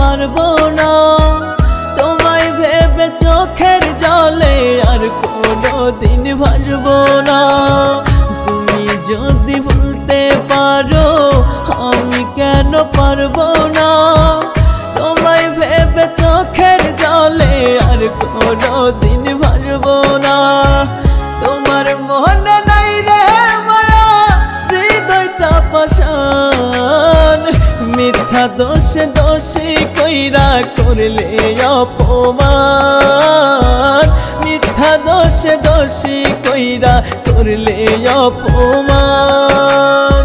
পারবো না তোমায় ভেবে চোখের জলে আর কোনোদিন ভাসবো না। তুমি যদি ভুলতে পারো আমি কেন পারবো না তোমায় ভেবে চোখের জলে আর কোনোদিন ভাসবো না। তোমার মনে নাই রে মায়া হৃদয়টা পাষাণ মিথ্যা দোষে দোষী কইরা করলে অপমান মিথ্যা দোষে দোষী কইরা করলে অপমান।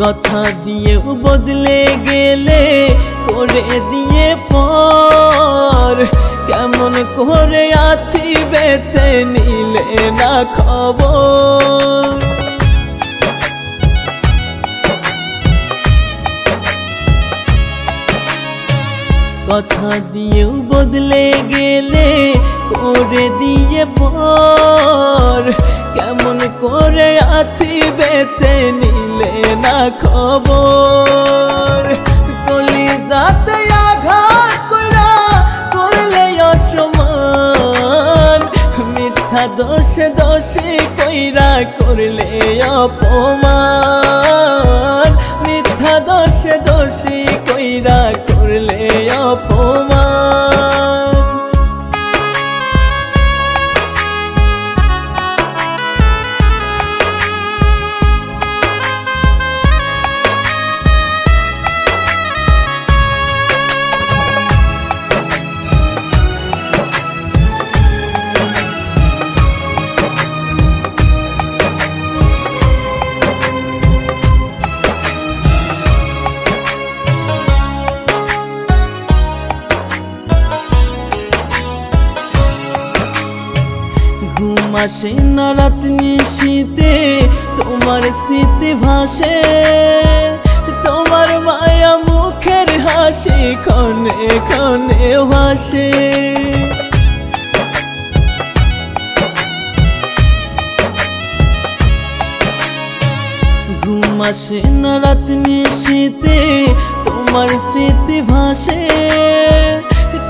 কথা দিয়েও বদলে গেলে করে দিয়ে পর কেমন করে আছি বেঁচে নিলে না খবর। কথা দিয়েও বদলে গেলে করে দিয়ে পর কেমন করে আছি বেঁচে নিলে না খবর। কলিজাতে আঘাত কইরা করলে অসম্মান মিথ্যা দোষে দোষী কইরা করলে অপমান মিথ্যা দোষে দোষী কইরা করলে অপমান। ঘুম আসে না রাত নিশীতে তোমার স্মৃতি ভাসে তোমার মায়া মুখের হাসি ক্ষণে ক্ষণে ভাসে। ঘুম আসে না রাত নিশীতে তোমার স্মৃতি ভাসে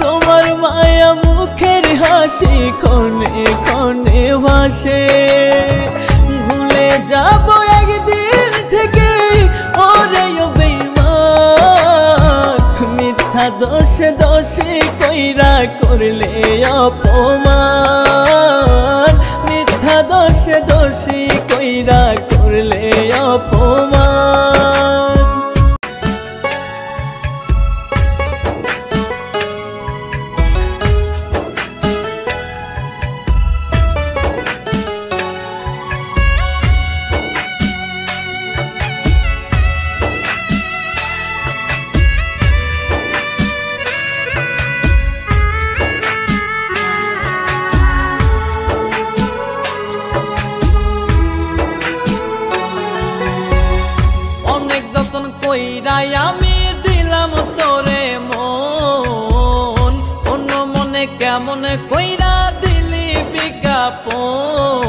তোমার মায়া মুখের হাসি ক্ষণে ক্ষণে ভাসে। ভুলে যাবো একদিন থেকে ওরে বেঈমান মিথ্যা দোষে দোষী কইরা করলে অপমান মিথ্যা দোষে দোষী কইরা করলে অপমান। কইরাই আমি দিলাম তোরে মন অন্য মনে কেমন কইরা দিলি বিজ্ঞাপন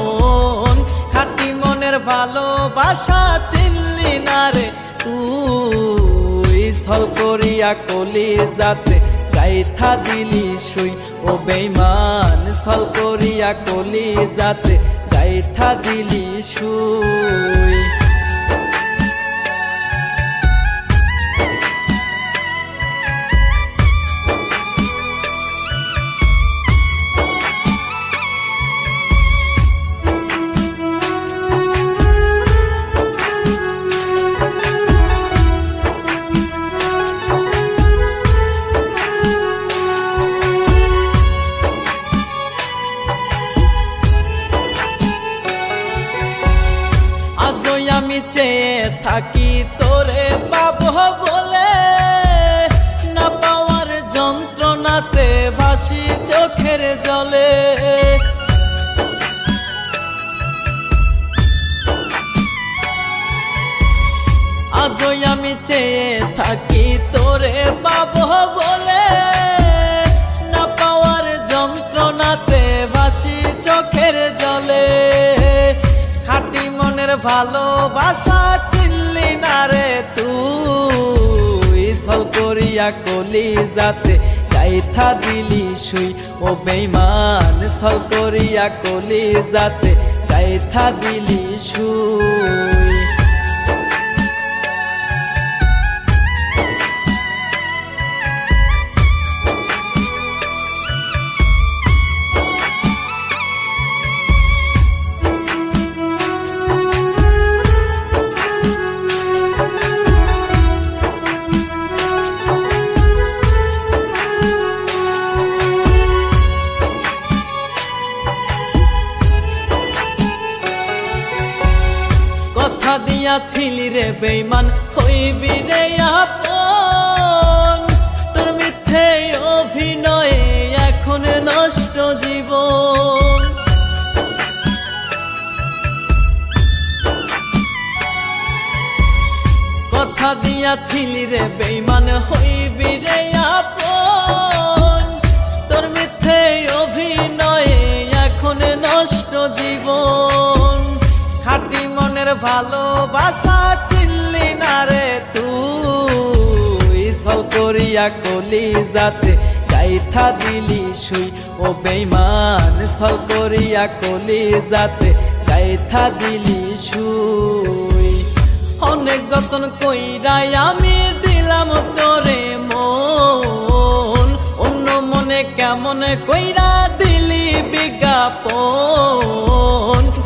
খাঁটি মনের ভালোবাসা চিনলি না রে তুই ছল করিয়া কলিজাতে গাইথা দিলি শুই ও বেঈমান ছল করিয়া কলিজাতে গাইথা দিলি শুই। চেয়ে থাকি তোরে পাবো বলে, না পাওয়ার যন্ত্রণাতে ভাসি চোখের জলে। খাঁটি মনের ভালোবাসা চিনলি না রে তুই, ছল করিয়া কলিজাতে গাইথা দিলি শুই। ও বেঈমান ছল করিয়া কলিজাতে গাইথা দিলি শুই। কথা দিয়াছিলি রে বেঈমান হইবি রে আপন, তোর মিথ্যে অভিনয়ে এখন নষ্ট জীবন। কথা দিয়াছিলি রে বেঈমান হইবি রে আপন, তোর মিথ্যে অভিনয়ে এখন নষ্ট জীবন। খাঁটি মনের ভালোবাসা চিনলি না রে তুই, ছল করিয়া কলিজাতে গাইথা দিলি শুই। ও বেঈমান ছল করিয়া কলিজাতে গাইথা দিলি শুই। অনেক যতন কইরাই আমি দিলাম তোরে মন, অন্য মনে কেমন কইরা দিলি বিজ্ঞাপন।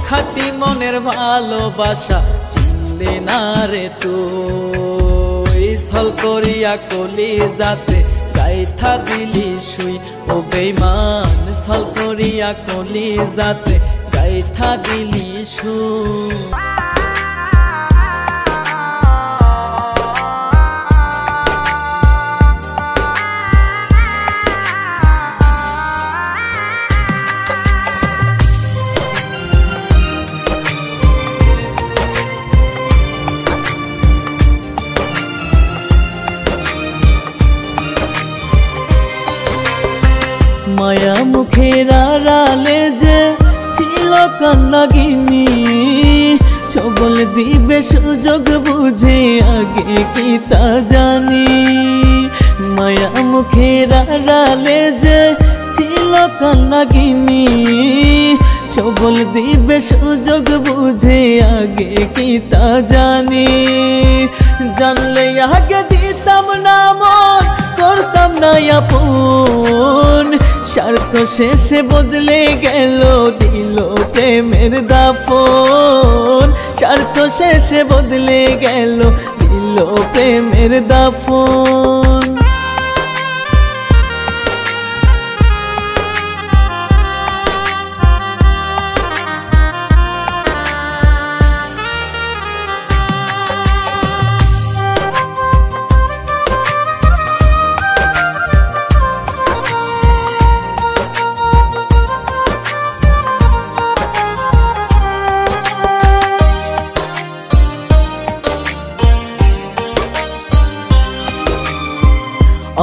খাঁটি মনের ভালোবাসা চিনলি না রে তুই, ছল করিয়া কলিজাতে গাইথা দিলি শুই। ও বেঈমান ছল করিয়া কলিজাতে গাইথা দিলি শুই। মায়া মুখের আড়ালে যে ছিল কান্নাগিনী, ছবল দিবে সুযোগ বুঝে আগে কি তা জানি। মায়া মুখের আড়ালে যে ছিল কান্নাগিনী, ছবল দিবে সুযোগ বুঝে আগে কি তা জানি। জানলে আগে দিতাম না মন, করতাম না আপন। স্বার্থ শেষে বদলে গেল দিল প্রেমের দাফন, স্বার্থ শেষে বদলে গেল দিল প্রেমের দাফন।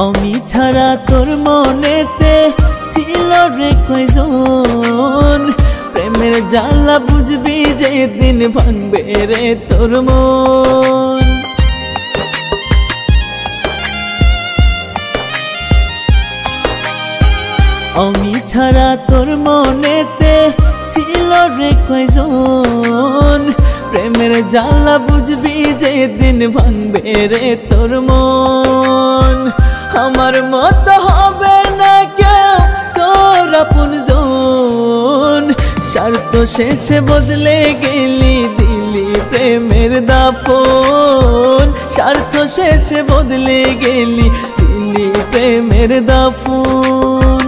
আমি ছাড়া তোর মনেতে ছিল রে কয়জন, প্রেমের জ্বালা বুঝবি যেদিন ভাঙবে রে তোর মন। আমি ছাড়া তোর মনেতে ছিল রে কয়জন, প্রেমের জ্বালা বুঝবি যেদিন ভাঙবে রে তোর মন। আমার মত হবে না কেউ তোর আপনজন, স্বার্থ শেষে বদলে গেলি দিলি প্রেমের দাফন, স্বার্থ শেষে বদলে গেলি দিলি প্রেমের দাফন।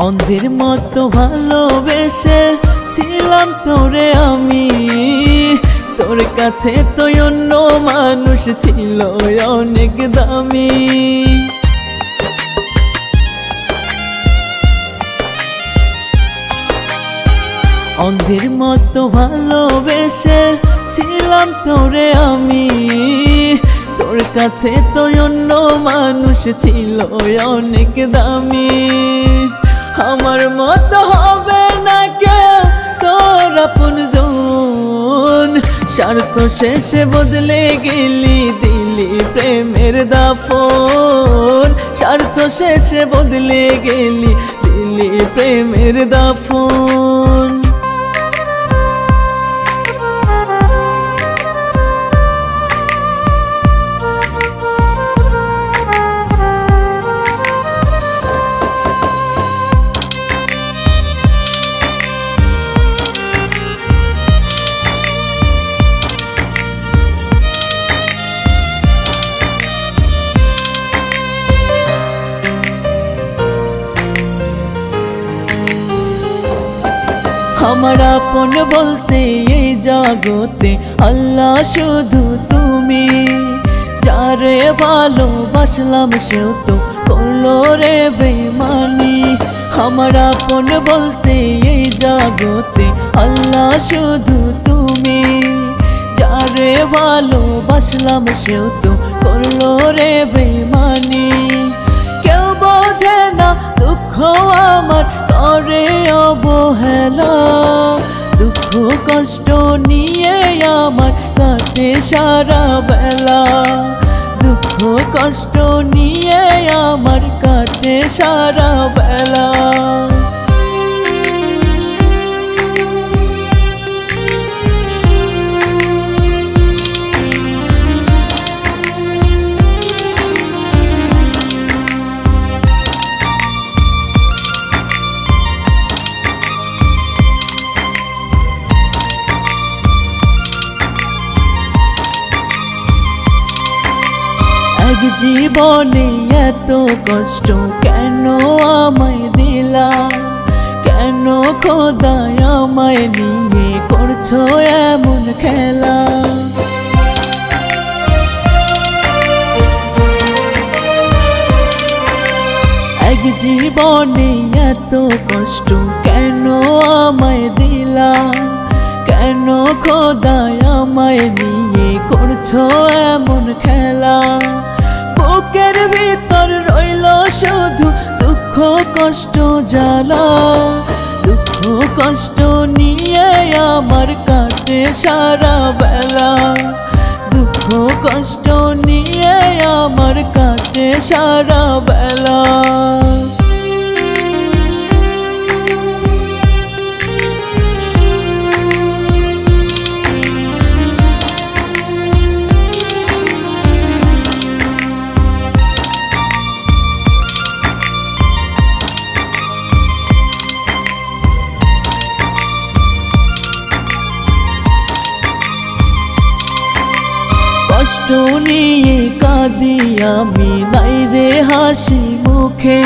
অন্ধের মতো ভালোবেসে ছিলাম তোরে আমি, তোর কাছে তো অন্য মানুষ ছিল অনেক দামি। অন্ধের মতো ভালোবেসে ছিলাম তোরে আমি, তোর কাছে তো অন্য মানুষ ছিল অনেক দামি। আমার মতো হবে না কেউ তোর আপনজন, স্বার্থ শেষে বদলে গেলি দিলি প্রেমের দাফন, স্বার্থ শেষে বদলে গেলি দিলি প্রেমের দাফন। আমার আপন বলতে এই জগতে আল্লাহ শুধু তুমি, যারে ভালোবাসলাম সেও তো করলো রে বেইমানি। আমার আপন বলতে এই জগতে আল্লাহ শুধু তুমি, যারে ভালোবাসলাম সেও তো করলো রে বেইমানি। কেউ বোঝে না দুঃখ আমার করে অবহেলা, দুঃখ কষ্ট নিয়ে আমার কাটে সারা বেলা, দুঃখ কষ্ট নিয়ে আমার কাটে সারা বেলা। এক জীবনে এত কষ্ট কেন আমায় দিলা, কেন খোদায় আমায় নিয়ে করছো এমন খেলা। এক জীবনে এত কষ্ট কেন আমায় দিলা, কেন খোদায় আমায় নিয়ে করছো এমন খেলা। বুকের ভিতর রইল শুধু দুঃখ কষ্ট জ্বালা, দুঃখ কষ্ট নিয়ে আমার কাটে সারা বেলা, দুঃখ কষ্ট নিয়ে আমার কাটে সারা বেলা। কষ্ট নিয়ে কাঁদি আমি নাই রে হাসি মুখে,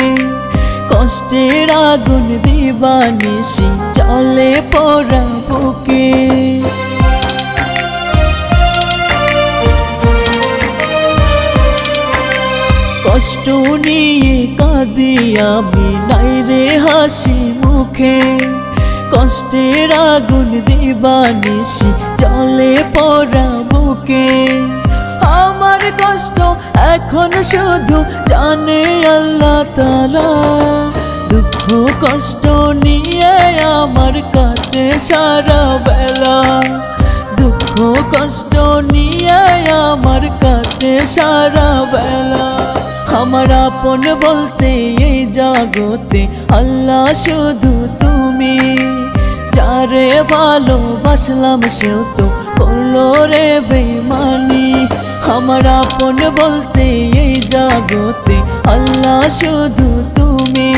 কষ্টের আগুন দিবানিশি জ্বলে পোড়া বুকে। কষ্ট নিয়ে কাঁদি আমি নাই রে হাসি মুখে, কষ্টের আগুন দিবানিশি জ্বলে পোড়া বুকে। আমার কষ্ট এখন শুধু জানে আল্লাহ তাআলা, দুঃখ কষ্ট নিয়ে আমার কাটে সারা বেলা, দুঃখ কষ্ট নিয়ে আমার কাটে সারা বেলা। আমার আপন বলতে এই জগতে আল্লাহ শুধু তুমি, যারে ভালোবাসলাম সেও তো করলো রে বেইমানি। আমার আপন বলতে এই জগতে আল্লাহ শুধু তুমি,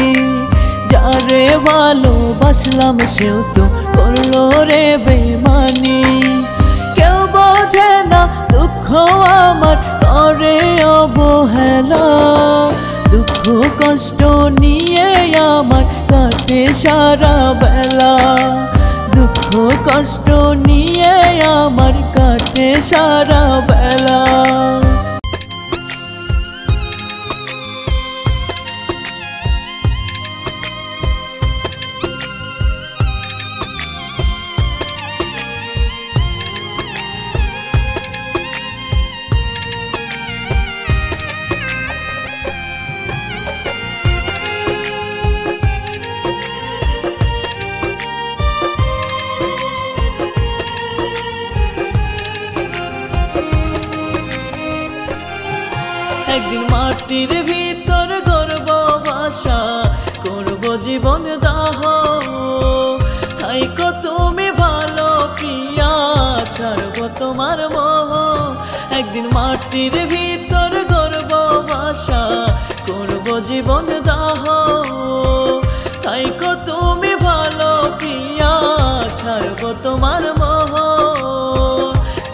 যারে ভালোবাসলাম সেও তো করলো রে বেইমানি। কেউ বোঝে না দুঃখ আমার করে অবহেলা, দুঃখ কষ্ট নিয়ে আমার কাটে সারা বেলা, দুঃখ কষ্ট নিয়ে আমার কাটে সারা বেলা। একদিন মাটির ভিতর গর্ব বাসা করব জীবন দাহ, থাইকো তুমি ভালো প্রিয়া ছাড়ব তোমার মোহ। একদিন মাটির ভিতর গর্ব বাসা করব জীবন দাহ, থাইকো তুমি ভালো প্রিয়া ছাড়ব তোমার মোহ।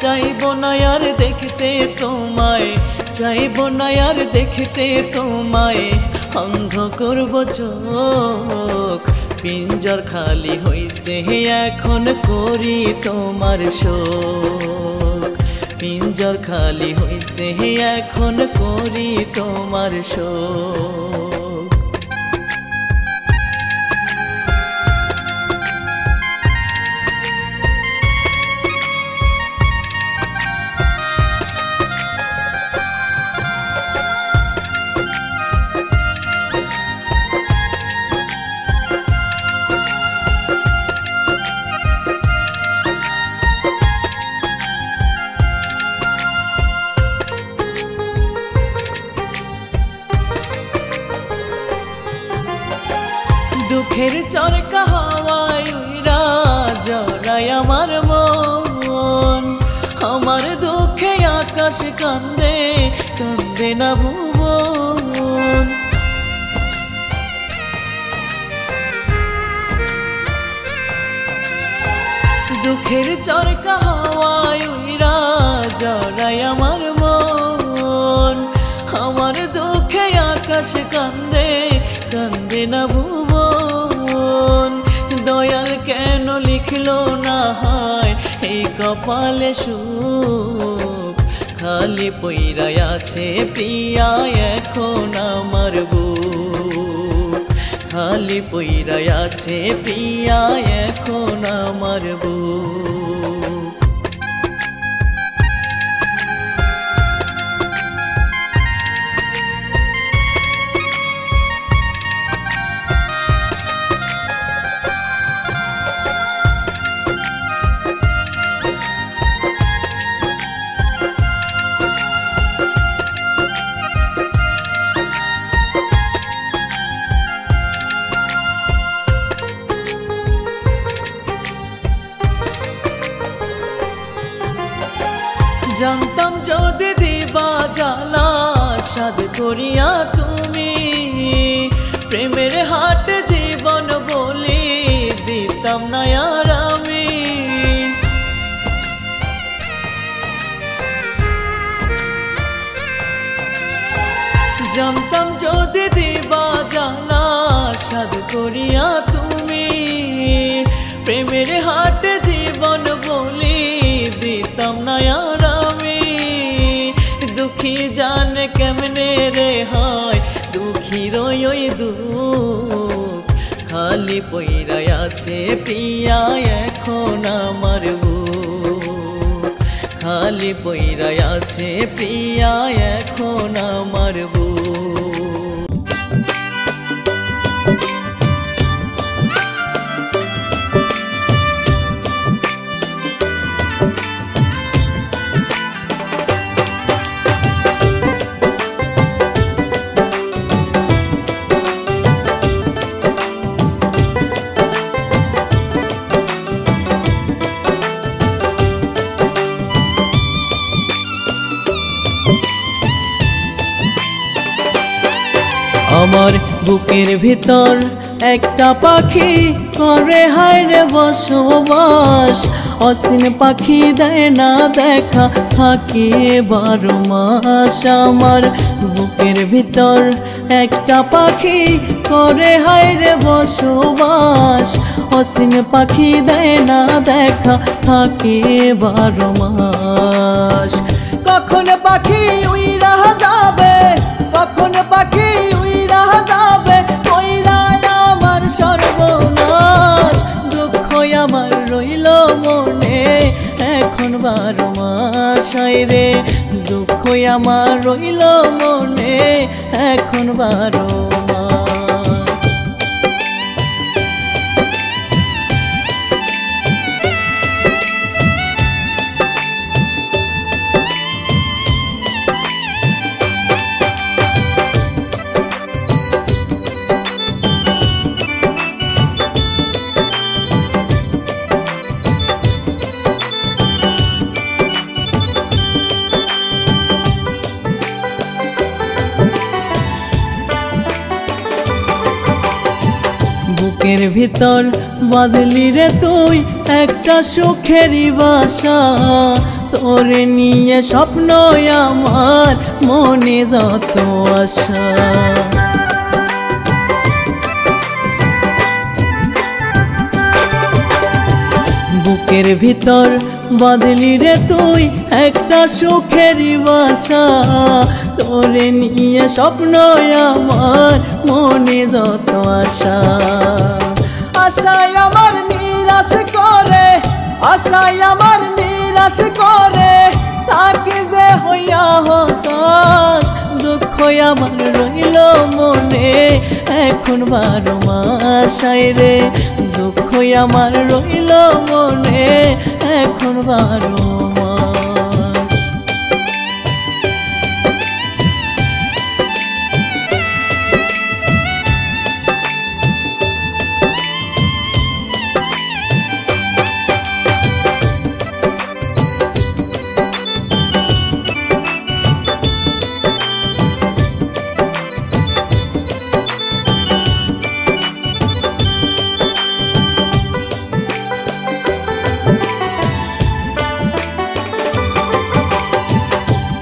চাইব না আর দেখতে তোমায়, চাইব না আর দেখতে তোমায়, অন্ধ করব চোখ। পিঞ্জর খালি হইছে এখন করি তোমার শোক, পিঞ্জর খালি হইছে এখন করি তোমার শোক। দুঃখের চরকা হাওয়ায় উইরা জড়ায় আমার মন, আমার দুঃখে আকাশ কান্দে কান্দে না ভুবন। দুঃখের চরকা হাওয়ায় উইরা জড়ায় আমার মন, আমার দুঃখে আকাশ কান্দে কান্দে না ভুবন। দয়াল কেন লিখলো না হায় এই কপালে সুখ, খালি পইরা আছে প্রিয়া এখন আমার বুক, খালি পইরা আছে প্রিয়া এখন আমার বুক। জানতাম যদি দিবা জ্বালা সাদ করিয়া তুমি, প্রেমের হাট জীবন বলি দিতাম না আর আমি। জানতাম যদি দিবা জ্বালা সাদ করিয়া তুমি, প্রেমের হাট জীবন বলি দিতাম না আর আমি। দুঃখী জানে কেমনে রে হয় দুঃখীর ওই দুঃখ, খালি পইরা আছে প্রিয়া এখন আমার বুক, খালি পইরা আছে প্রিয়া এখন আমার বুক। আমার বুকের ভিতর একটা পাখি করে হায় রে বসবাস, অসীন পাখি দেয় না দেখা থাকে 12 মাস। আমার বুকের ভিতর একটা পাখি করে হায়রে বসবাস অসীন পাখি দেয় না দেখা থাকে 12 মাস কখন পাখি উইরা যাবে কখন পাখি উইরা যাবে কইরা আমার সর্বনাশ দুঃখ আমার রইল মনে এখন 12 মাস হায়রে দুঃখ আমার রইল মনে এখন 12 বুকের ভিতর বাঁধলি রে তুই একটা সুখেরই বাসা তোরে নিয়ে স্বপ্ন আমার মনে যত আশা বুকের ভিতর বাঁধলি রে তুই একটা সুখেরই বাসা তোরে নিয়ে স্বপ্ন আমার মনে যত আশা আশায় আমার নিরাশ করে আশায় আমার নিরাশ করে তাকে যে হইয়া হতাশ দুঃখ আমার রইল মনে এখন 12 মাস হায়রে দুঃখ আমার রইল মনে এখন 12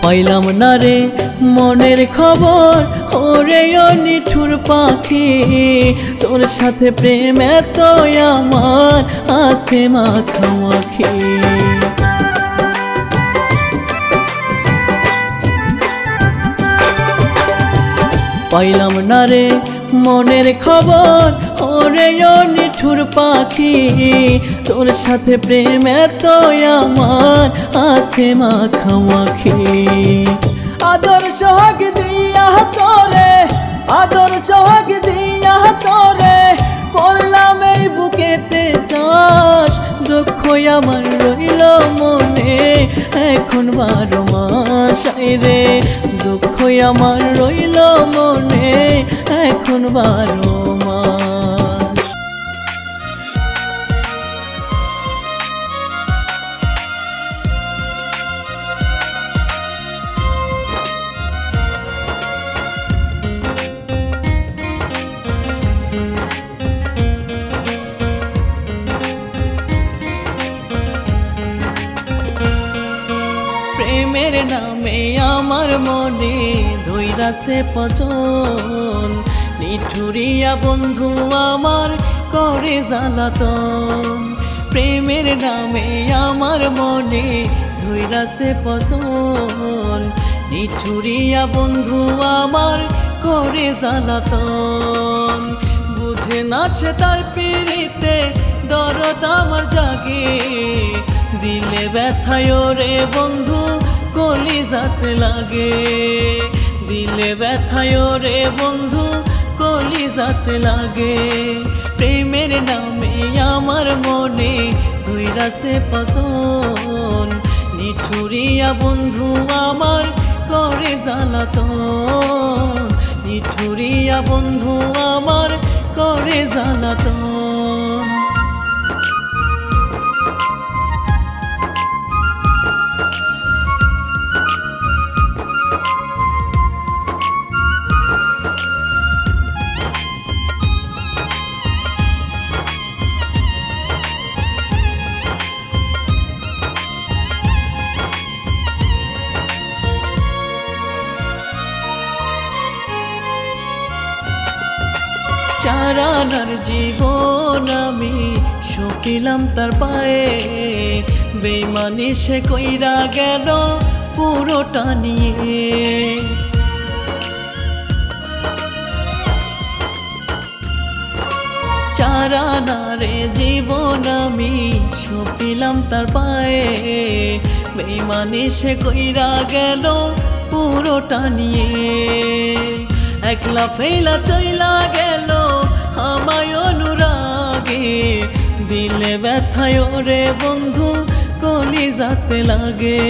পাইলাম না রে মনের খবর ওরে নিঠুর পাখি তোর সাথে প্রেম এত আমার আছে মাখামাখি পাইলাম না রে মনের খবর ওরে নিঠুর পাখি তোর সাথে প্রেম এত আমার আছে মাখামাখি আদর সোহাগ দিয়া তোরে আদর সোহাগ দিয়া তোরে করলাম এই বুকেতে চাষ দুঃখ আমার রইল মনে এখন 12 মাস হায়রে দুঃখ আমার রইল মনে এখন 12 মাস প্রেমের নামে আমার মনে ধইরাছে পচন নিঠুরিয়া বন্ধু আমার করে জ্বালাতন প্রেমের নামে আমার মনে ধইরাছে পচন নিঠুরিয়া বন্ধু আমার করে জ্বালাতন বুঝে না সে তার পিড়িতে দরদ আমার জাগে দিলে ব্যথায় রে বন্ধু কলিজাতে লাগে দিলে ব্যথায় রে বন্ধু কলিজাতে লাগে প্রেমের নামে আমার মনে ধইরাছে পছন নিঠুরিয়া বন্ধু আমার করে জ্বালাতন নিঠুরিয়া বন্ধু আমার করে জ্বালাতন চারানার জীবন আমি সপিলাম তার পায়ে, বেইমানি সে কইরা গেল পুরোটা নিয়ে। চারানারে জীবন আমি সপিলাম তার পায়ে, বেইমানি সে কইরা গেল পুরোটা নিয়ে। একলা ফেলা চইলা গেল আমায় অনুরাগে, দিলে ব্যথায় ওরে বন্ধু কলিজাতে লাগে,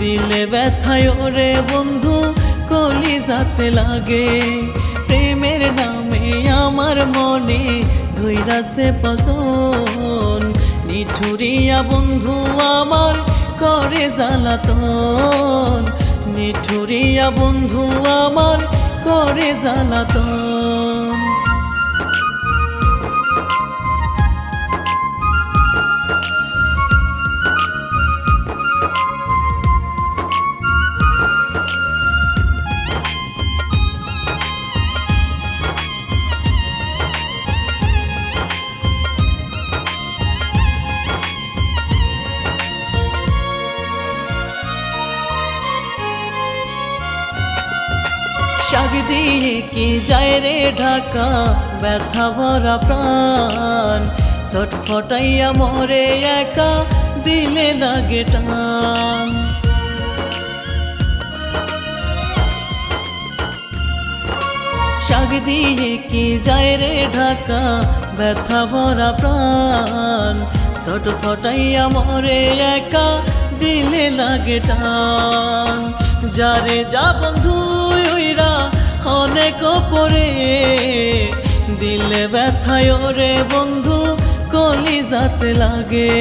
দিলে ব্যথায় ওরে বন্ধু কলিজাতে লাগে। প্রেমের নামে আমার মনে ধইরাছে পছন, নিঠুরিয়া বন্ধু আমার করে জ্বালাতন, নিঠুরিয়া বন্ধু আমার করে জ্বালাতন। শাক দিয়ে কি যায় রে ঢাকা ব্যথা ভরা প্রাণ, ছটফটাইয়া মরে একা দিলে লাগে টান। শাক দিয়ে কি যায় রে ঢাকা ব্যথা ভরা প্রাণ, ছটফটাইয়া মরে একা দিলে লাগে টান। যারে যা বন্ধু ওইরা অনেক পরে, দিলে ব্যথায় ওরে বন্ধু কলিজাতে লাগে,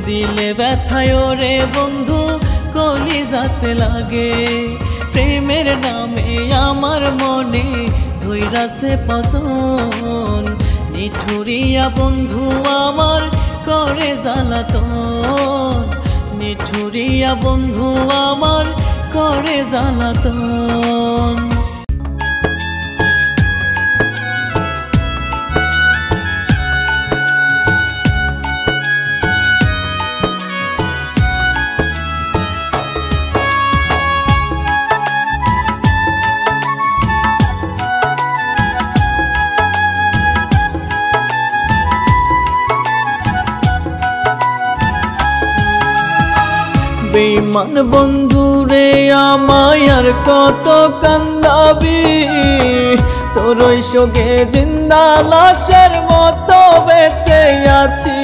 দিলে ব্যথায় ওরে বন্ধু কলিজাতে লাগে। প্রেমের নামে আমার মনে ধইরাছে পছন, নিঠুরিয়া বন্ধু আমার করে জ্বালাতন, নিঠুরিয়া বন্ধু আমার করে জ্বালাতন। বেঈমান বন্ধু রে আমায় আর কত কান্দাবি, তোর ওই শোকে জিন্দা লাশের মতো বেঁচে আছি।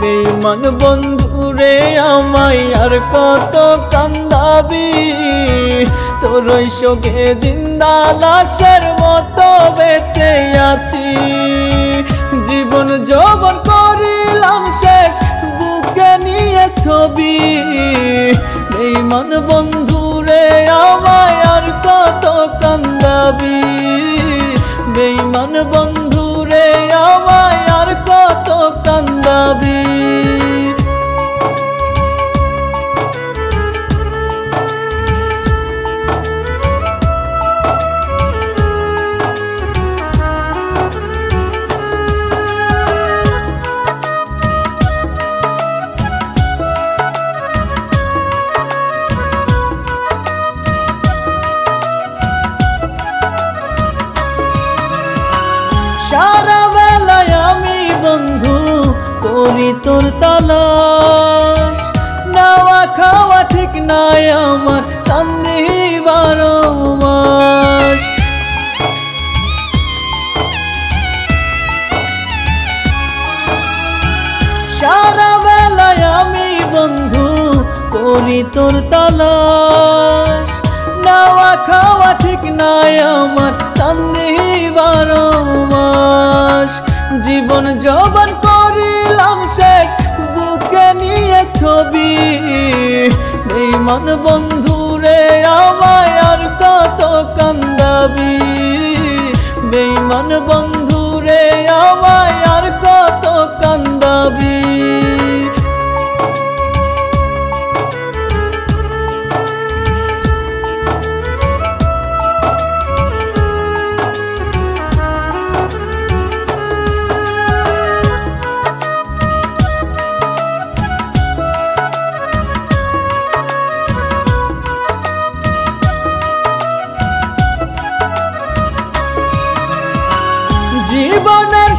বেঈমান বন্ধু রে আমায় আর কত কান্দাবি, তোর ওই শোকে জিন্দা লাশের মতো বেঁচে আছি। জীবন যৌবন করিলাম শেষ বুকে নিয়ে ছবি, বেঈমান বন্ধু রে আমায় আর কত কান্দাবি, বেঈমান বন্ধু রে আমায় আর কত কান্দাবি। সারা বেলায় আমি বন্ধু করি তোর তালাশ, নাওয়া খাওয়া ঠিক নাই আমার কান্দি 12 মাস। সারা বেলায় আমি বন্ধু করি তোর তালাশ, নাওয়া খাওয়া ঠিক নাই আমার কান্দি 12 মাস। জীবন যৌবন করিলাম শেষ বুকে নিয়ে ছবি, বেঈমান বন্ধু রে আমায় আর কত কান্দাবি, বেঈমান বন্ধু রে আমায় আর কত কান্দাবি।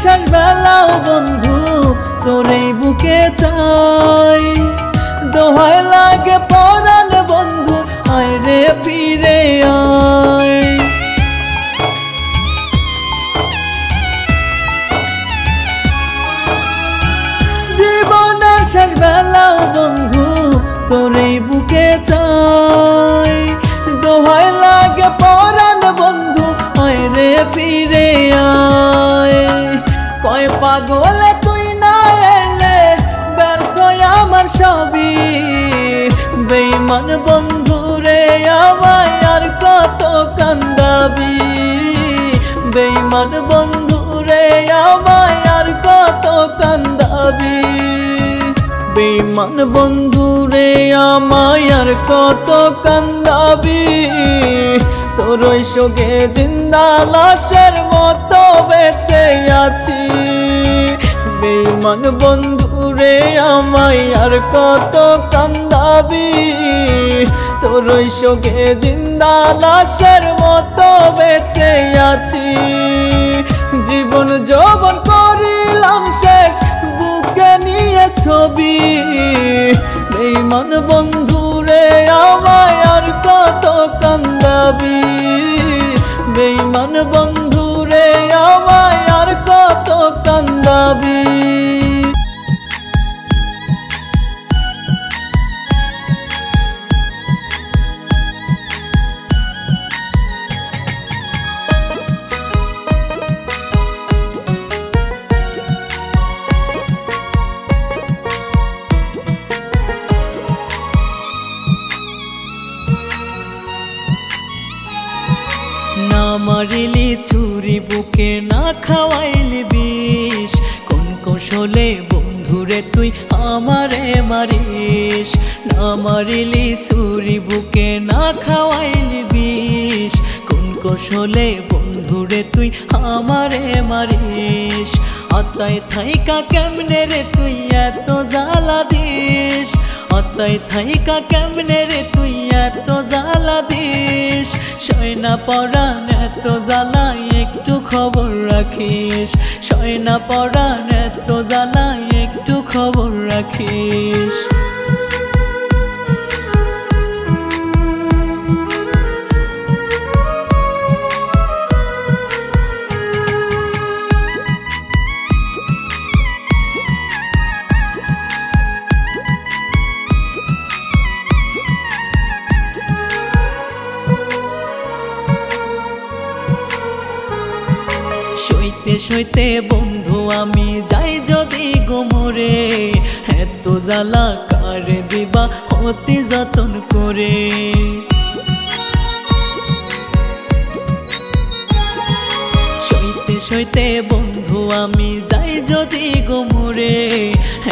শেষ বেলাও বন্ধু তোরে বুকে চাই, দোহাই লাগে পরাণ বন্ধু আয় রে ফিরে আয়। জীবনের শেষ বেলাও বন্ধু তোরে বুকে চাই, দোহাই লাগে পরাণ বন্ধু আয় রে ফিরে আয়। কয় পাগলে তুই না এলে ব্যর্থ আমার সবই, বেঈমান বন্ধু রে আমায় আর কত কান্দাবি, বেঈমান বন্ধু রে আমায় আর কত কান্দাবি, বেঈমান বন্ধু রে আমায় আর কত কান্দাবি। তোর ওই শোকে জিন্দা লাশের মতো বেঁচে আছি, বেঈমান বন্ধু রে আমায় আর কত কান্দাবি। তোর ওই শোকে জিন্দা লাশের মতো বেঁচে আছি, জীবন যৌবন করিলাম শেষ বুকে নিয়ে ছবি, বেঈমান বন্ধু রে আমায় আর কত কান্দাবি, বেঈমান বন্ধু রে আমায় আর কত কান্দাবি। না মারিলি ছুরি বুকে না খাওয়াইলি বিষ, কোন কৌশলে বন্ধুরে তুই আমারে মারিস। না মারিলি ছুরি বুকে না খাওয়াইলি বিষ, কোন কৌশলে বন্ধুরে তুই আমারে মারিস। আত্মায় থাইকা কেমনে রে তুই এত জ্বালা দিস, আত্মায় থাইকা কেমনে রে তুই এত জ্বালা দিস। সয়না পরাণ এত জ্বালা একটু খবর রাখিস, সয়না পরাণ এত জ্বালা একটু খবর রাখিস। সইতে সইতে বন্ধু আমি যাই যদি গোমরে, এত জ্বালা কার দিবা অতি যতন করে। সইতে সইতে বন্ধু আমি যাই যদি গোমরে,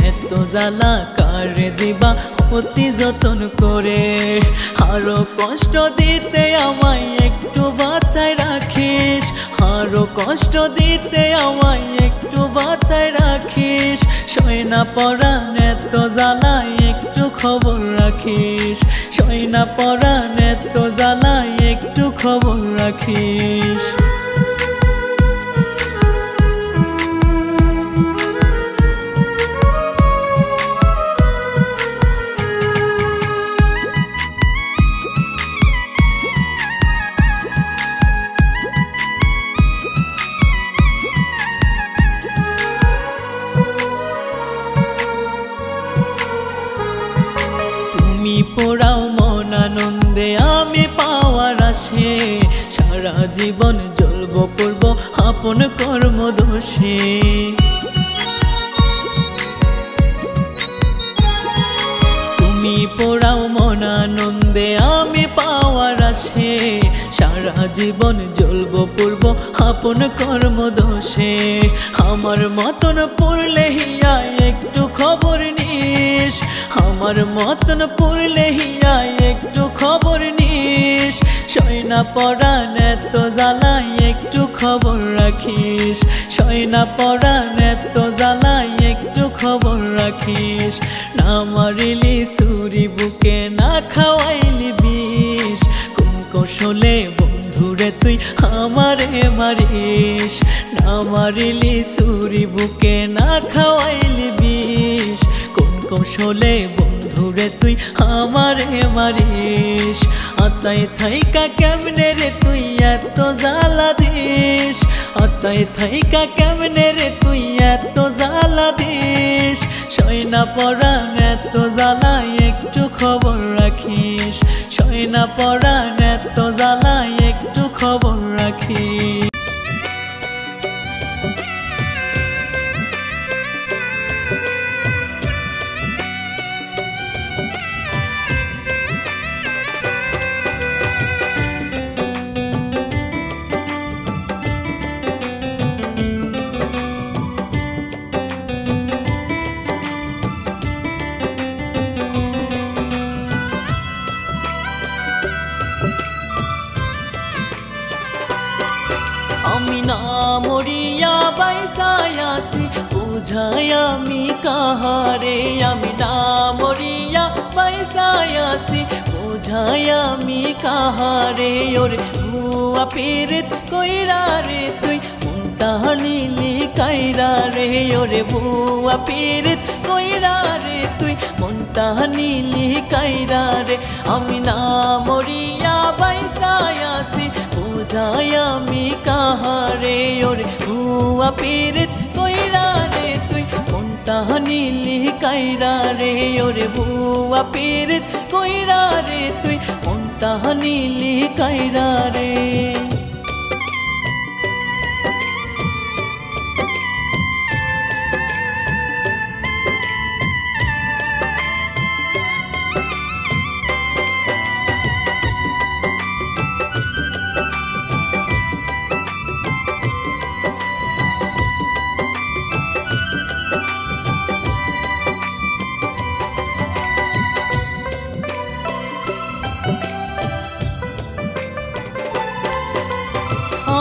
এত জ্বালা কার দিবা অতি যতন করে। আরো কষ্ট দিতে আমায় একটু বাঁচায় রাখিস, আরো কষ্ট দিতে আমায় একটু বাঁচায় রাখিস। সয়না পরাণ এত জ্বালা একটু খবর রাখিস, সয়না পরাণ এত জ্বালা একটু খবর রাখিস। তুমি পোড়াও মন আনন্দে আমি পাওয়ার আসে, সারা জীবন জ্বলব পড়ব আপন কর্ম দোষে। তুমি পোড়াও মন আনন্দে আমি পাওয়ার আসে, সারা জীবন জ্বলব পড়ব আপন কর্ম দোষে। আমার মতন পড়লে হিয়া একটু খবর নিস, আমার মতন পড়লে হিয়া একটু খবর নিস। সয়না পরাণ এত জ্বালা একটু খবর রাখিস, সয়না পরাণ এত জ্বালা একটু খবর রাখিস। না মারিলি ছুরি বুকে না খাওয়াইলি বিষ, কোন কৌশলে বন্ধু বন্ধুরে তুই আমারে মারিস, না মারিলি ছুরি বুকে না খাওয়াইলি বিষ। কোন কৌশলে বন্ধুরে তুই আমারে মারিস, আতাই থাইকা কেমনে রে তুই এত জ্বালা দিস, আতাই থাইকা কেমনে রে তুই এত জ্বালা দিস। সয়না পরাণ এত জ্বালায় একটু খবর রাখিস, সয়না পরাণ এত জ্বালায় একটু খবর রাখিস। আমি না মরিয়া বাইসায় আছি বুঝাই আমি কাহারে, আমি না মরিয়া বাইসায় আছি বুঝাই আমি কাহারে। ওরে ভুয়া পীরিত কইরা রে তুই মনটা নিলি কাইরা রে, ওরে ভুয়া পীরিত কইরা রে তুই মনটা নিলি কাইরা রে। আমি না মরিয়া বাইসায় আছি বুঝাই আমি কাহারে, ওরে ভুয়া পীরিত কইরা রে তুই মনটা নিলি কাইরা রে, ওরে ভুয়া পীরিত কইরা রে তুই মনটা নিলি কাইরা রে।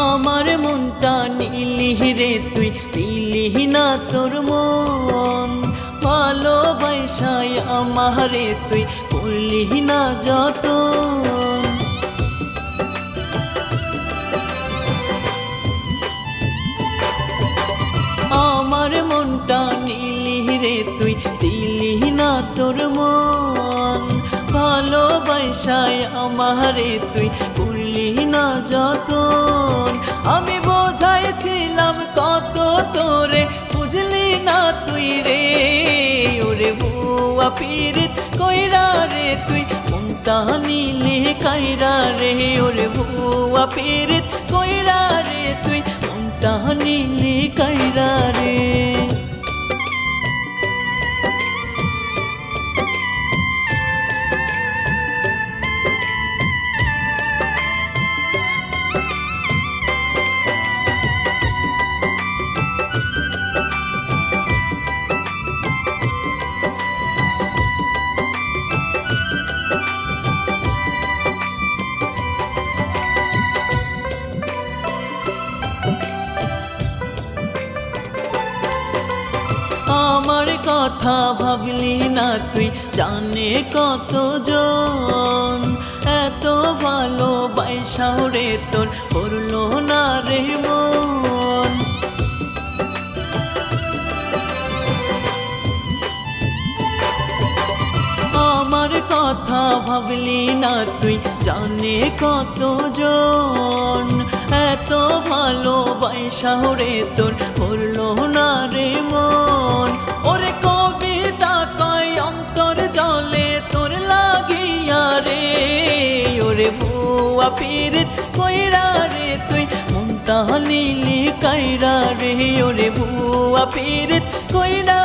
আমার মনটা নিলি রে তুই দিলি না তোর মন, ভালোবাসায় আমারে তুই করলি না যতন। আমার মনটা নিলি রে তুই দিলি না তোর মন, ভালোবাসায় আমারে তুই করলি না যতন। আমি বোঝাইছিলাম কত তোরে বুঝলি না তুই রে, ওরে ভুয়া পীরিত কইরা রে তুই মনটা নিলি কাইরা রে, ওরে ভুয়া পীরিত কইরা রে তুই মনটা নিলি কাইরা রে। আমার কথা ভাবলি না তুই জানে কতজন, এত ভালোবাসাও রে তোর করলো না রে মন। আমার কথা ভাবলি না তুই জানে কতজন, এত ভালোবাসাও রে তোর করলো না রে মন। ওরে কবিতা কয় অন্তর জলে তোর লাগিয়া রে, ওরে ভুয়া পীরিত কইরা রে তুই মনটা নিলি কাইরা রে, ওরে ভুয়া পীরিত কইরা